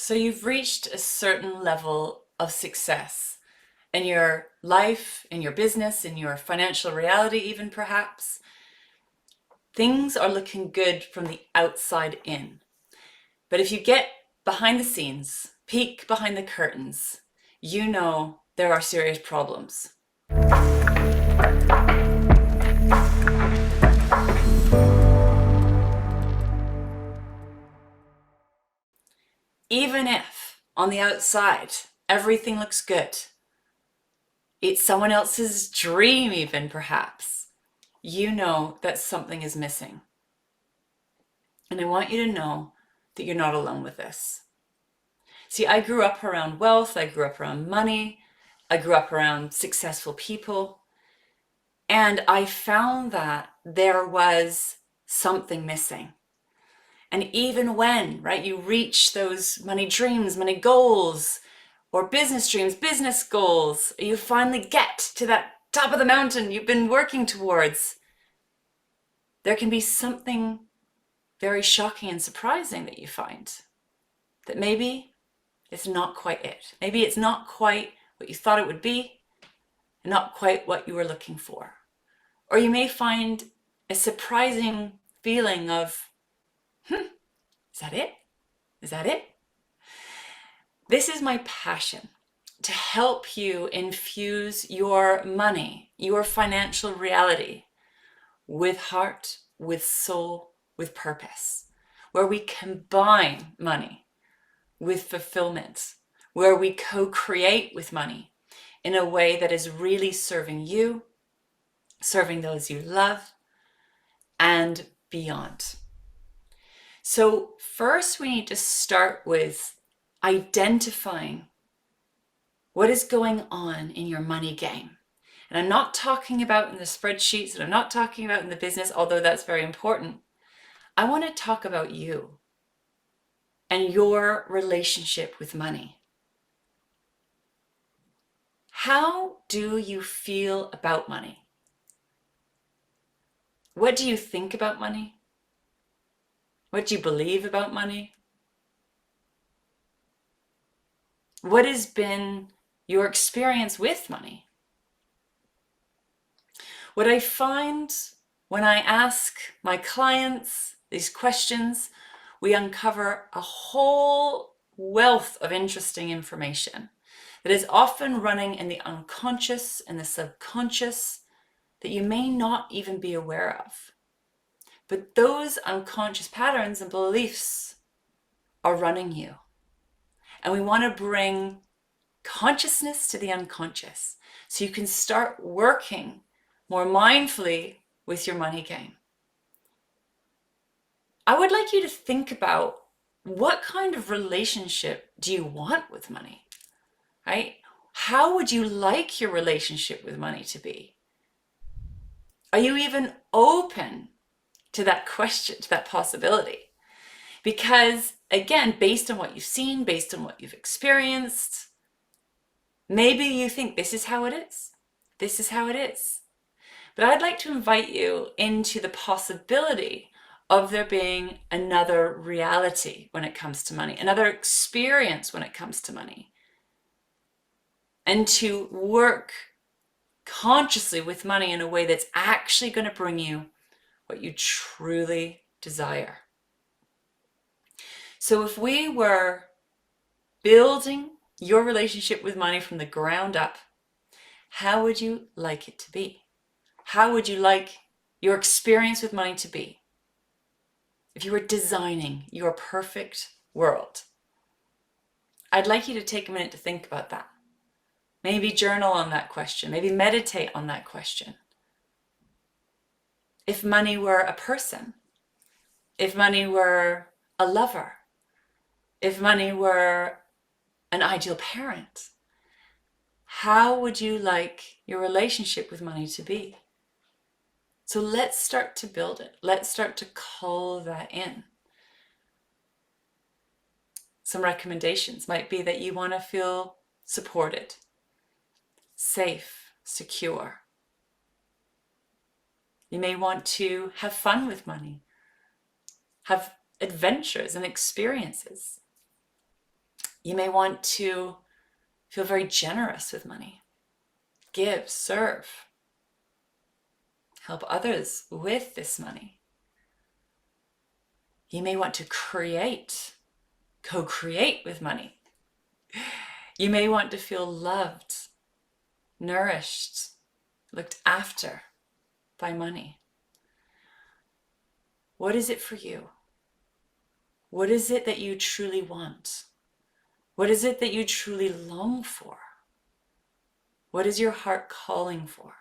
So you've reached a certain level of success in your life, in your business, in your financial reality, even perhaps. Things are looking good from the outside in. But if you get behind the scenes, peek behind the curtains, you know there are serious problems. Even if on the outside everything looks good, it's someone else's dream even perhaps, you know that something is missing. And I want you to know that you're not alone with this. See, I grew up around wealth, I grew up around money, I grew up around successful people, and I found that there was something missing. And even when, right, you reach those money dreams, money goals, or business dreams, business goals, you finally get to that top of the mountain you've been working towards, there can be something very shocking and surprising that you find. That maybe it's not quite it. Maybe it's not quite what you thought it would be, and not quite what you were looking for. Or you may find a surprising feeling of, is that it? Is that it? This is my passion, to help you infuse your money, your financial reality with heart, with soul, with purpose, where we combine money with fulfillment, where we co-create with money in a way that is really serving you, serving those you love, and beyond. So first we need to start with identifying what is going on in your money game. And I'm not talking about in the spreadsheets, and I'm not talking about in the business, although that's very important. I want to talk about you and your relationship with money. How do you feel about money? What do you think about money? What do you believe about money? What has been your experience with money? What I find when I ask my clients these questions, we uncover a whole wealth of interesting information that is often running in the unconscious and the subconscious that you may not even be aware of. But those unconscious patterns and beliefs are running you. And we want to bring consciousness to the unconscious so you can start working more mindfully with your money game. I would like you to think about, what kind of relationship do you want with money, right? How would you like your relationship with money to be? Are you even open to that question, to that possibility? Because again, based on what you've seen, based on what you've experienced, maybe you think this is how it is. This is how it is. But I'd like to invite you into the possibility of there being another reality when it comes to money, another experience when it comes to money, and to work consciously with money in a way that's actually going to bring you what you truly desire. So if we were building your relationship with money from the ground up, how would you like it to be? How would you like your experience with money to be? If you were designing your perfect world, I'd like you to take a minute to think about that. Maybe journal on that question. Maybe meditate on that question. If money were a person, if money were a lover, if money were an ideal parent, how would you like your relationship with money to be? So let's start to build it. Let's start to call that in. Some recommendations might be that you want to feel supported, safe, secure. You may want to have fun with money, have adventures and experiences. You may want to feel very generous with money. Give, serve, help others with this money. You may want to create, co-create with money. You may want to feel loved, nourished, looked after by money. What is it for you? What is it that you truly want? What is it that you truly long for? What is your heart calling for?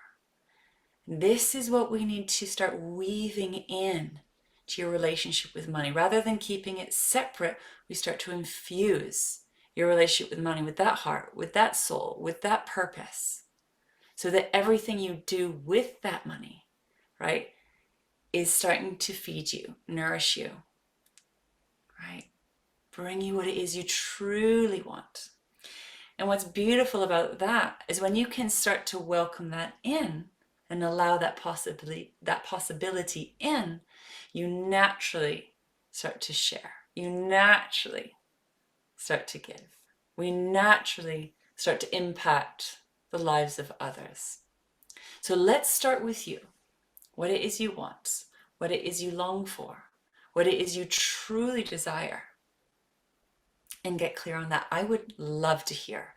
This is what we need to start weaving in to your relationship with money. Rather than keeping it separate, we start to infuse your relationship with money with that heart, with that soul, with that purpose, so that everything you do with that money, right, is starting to feed you, nourish you, right? Bring you what it is you truly want. And what's beautiful about that is when you can start to welcome that in and allow that possibility in, you naturally start to share. You naturally start to give. We naturally start to impact the lives of others. So let's start with you. What it is you want, what it is you long for, what it is you truly desire. And get clear on that. I would love to hear.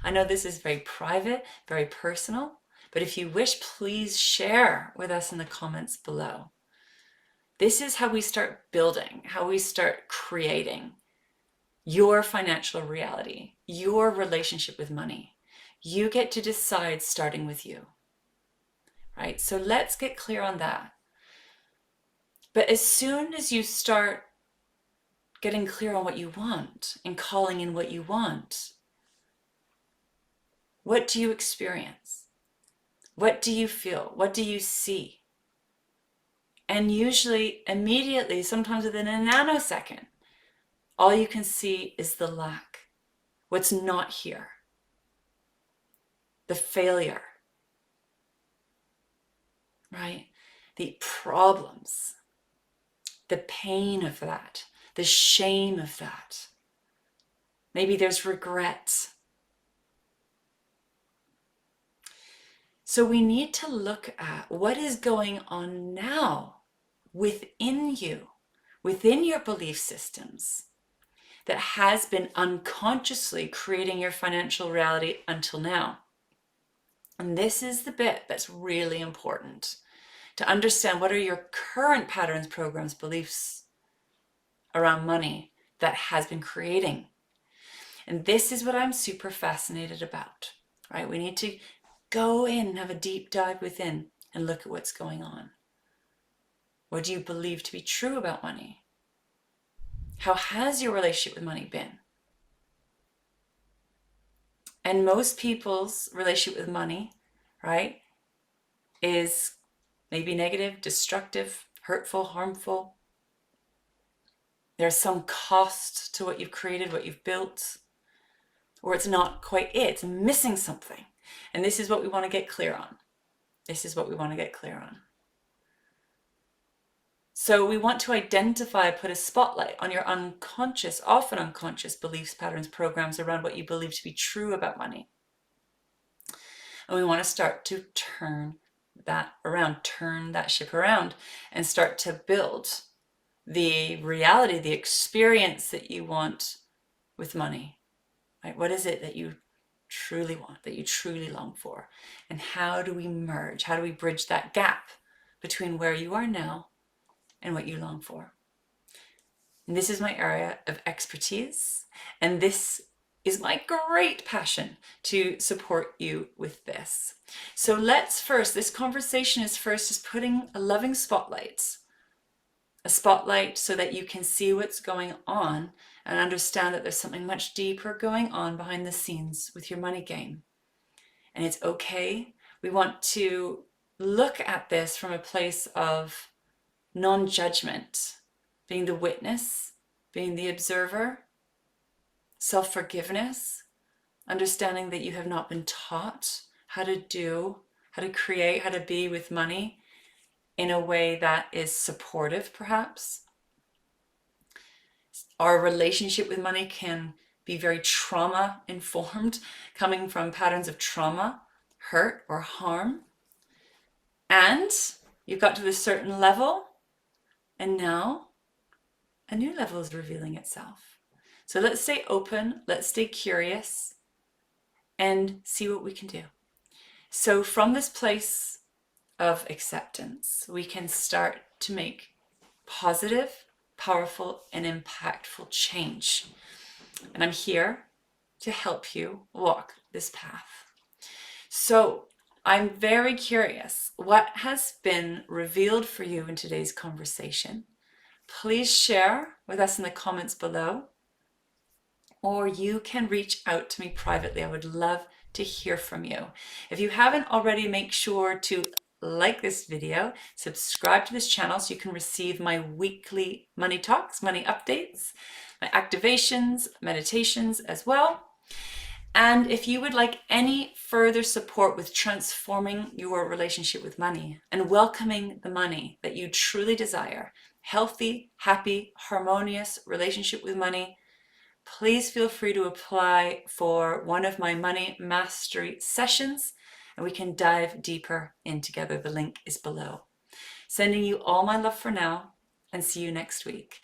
I know this is very private, very personal, but if you wish, please share with us in the comments below. This is how we start building, how we start creating your financial reality, your relationship with money. You get to decide starting with you, right? So let's get clear on that. But as soon as you start getting clear on what you want and calling in what you want, what do you experience? What do you feel? What do you see? And usually, immediately, sometimes within a nanosecond, all you can see is the lack, what's not here, the failure, right? The problems, the pain of that, the shame of that. Maybe there's regret. So we need to look at what is going on now within you, within your belief systems, that has been unconsciously creating your financial reality until now. And this is the bit that's really important to understand. What are your current patterns, programs, beliefs around money that has been creating? And this is what I'm super fascinated about, right? We need to go in and have a deep dive within and look at what's going on. What do you believe to be true about money? How has your relationship with money been? And most people's relationship with money, right, is maybe negative, destructive, hurtful, harmful. There's some cost to what you've created, what you've built, or it's not quite it. It's missing something. And this is what we want to get clear on. This is what we want to get clear on. So we want to identify, put a spotlight on your unconscious, often unconscious beliefs, patterns, programs around what you believe to be true about money. And we want to start to turn that around, turn that ship around, and start to build the reality, the experience that you want with money, right? What is it that you truly want, that you truly long for? And how do we merge? How do we bridge that gap between where you are now and what you long for? And this is my area of expertise, and this is my great passion to support you with this. So let's first, this conversation is first just putting a loving spotlight, a spotlight so that you can see what's going on and understand that there's something much deeper going on behind the scenes with your money game. And it's okay. We want to look at this from a place of non-judgment, being the witness, being the observer, self-forgiveness, understanding that you have not been taught how to do, how to create, how to be with money in a way that is supportive, perhaps. Our relationship with money can be very trauma informed, coming from patterns of trauma, hurt, or harm. And you've got to a certain level, and now a new level is revealing itself. So let's stay open, let's stay curious, and see what we can do. So from this place of acceptance, we can start to make positive, powerful, and impactful change. And I'm here to help you walk this path. So I'm very curious, what has been revealed for you in today's conversation? Please share with us in the comments below, or you can reach out to me privately. I would love to hear from you. If you haven't already, make sure to like this video, subscribe to this channel so you can receive my weekly money talks, money updates, my activations, meditations as well. And if you would like any further support with transforming your relationship with money and welcoming the money that you truly desire, healthy, happy, harmonious relationship with money, please feel free to apply for one of my money mastery sessions, and we can dive deeper in together. The link is below. Sending you all my love for now, and see you next week.